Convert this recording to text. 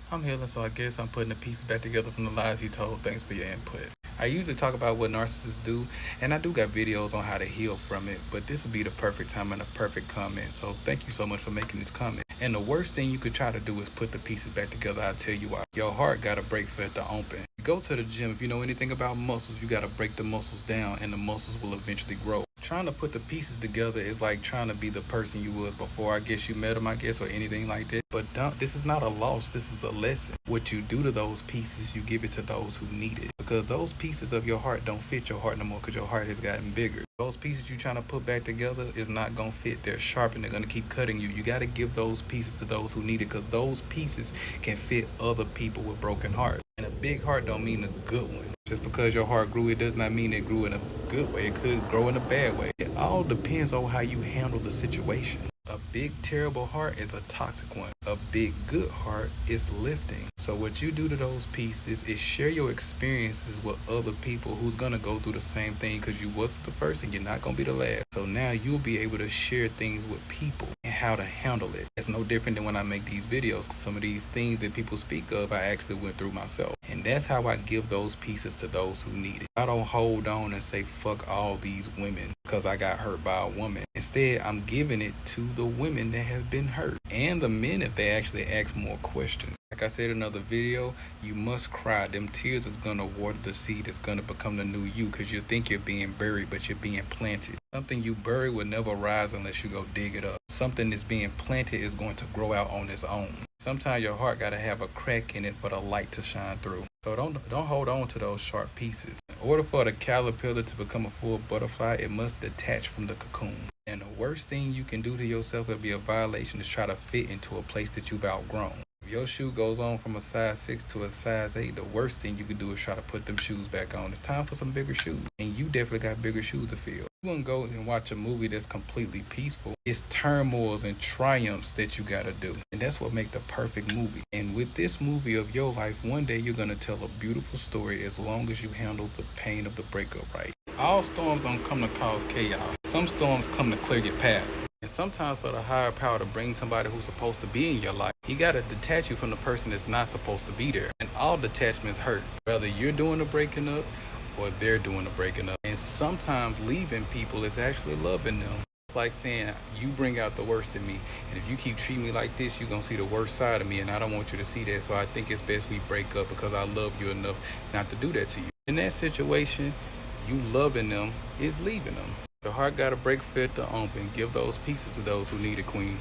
I'm healing, so I guess I'm putting the pieces back together from the lies he told. Thanks for your input. I usually talk about what narcissists do, and I do got videos on how to heal from it, but this would be the perfect time and a perfect comment. So thank you so much for making this comment. And the worst thing you could try to do is put the pieces back together. I'll tell you why. Your heart got to break for it to open. You go to the gym, if you know anything about muscles, you got to break the muscles down, and the muscles will eventually grow. Trying to put the pieces together is like trying to be the person you was before I guess you met him, I guess, or anything like that. But this is not a loss, this is a lesson. What you do to those pieces, you give it to those who need it. Because those pieces of your heart don't fit your heart no more because your heart has gotten bigger. Those pieces you're trying to put back together is not going to fit. They're sharp and they're going to keep cutting you. You got to give those pieces to those who need it because those pieces can fit other people with broken hearts. And a big heart don't mean a good one. Just because your heart grew, it does not mean it grew in a good way. It could grow in a bad way. It all depends on how you handle the situation. A big terrible heart is a toxic one. A big good heart is lifting. So what you do to those pieces is share your experiences with other people who's gonna go through the same thing because you wasn't the first and you're not gonna be the last. So now you'll be able to share things with people and how to handle it. It's no different than when I make these videos. Some of these things that people speak of, I actually went through myself. And that's how I give those pieces to those who need it. I don't hold on and say fuck all these women because I got hurt by a woman. Instead, I'm giving it to the women that have been hurt and the men if they actually ask more questions. Like I said in another video, you must cry. Them tears is gonna water the seed that's gonna become the new you because you think you're being buried, but you're being planted. Something you bury will never rise unless you go dig it up. Something that's being planted is going to grow out on its own. Sometimes your heart gotta have a crack in it for the light to shine through. So don't hold on to those sharp pieces. In order for the caterpillar to become a full butterfly, it must detach from the cocoon. And the worst thing you can do to yourself would be a violation is try to fit into a place that you've outgrown. If your shoe goes on from a size 6 to a size 8, the worst thing you can do is try to put them shoes back on. It's time for some bigger shoes. And you definitely got bigger shoes to fill. You wouldn't go and watch a movie that's completely peaceful. It's turmoils and triumphs that you gotta do. And that's what makes the perfect movie. And with this movie of your life, one day you're gonna tell a beautiful story as long as you handle the pain of the breakup right. All storms don't come to cause chaos. Some storms come to clear your path. And sometimes for the higher power to bring somebody who's supposed to be in your life, he got to detach you from the person that's not supposed to be there. And all detachments hurt. Whether you're doing the breaking up or they're doing the breaking up. And sometimes leaving people is actually loving them. It's like saying, you bring out the worst in me. And if you keep treating me like this, you're going to see the worst side of me. And I don't want you to see that. So I think it's best we break up because I love you enough not to do that to you. In that situation, you loving them is leaving them. The heart got to break for it to open. Give those pieces to those who need it, queen.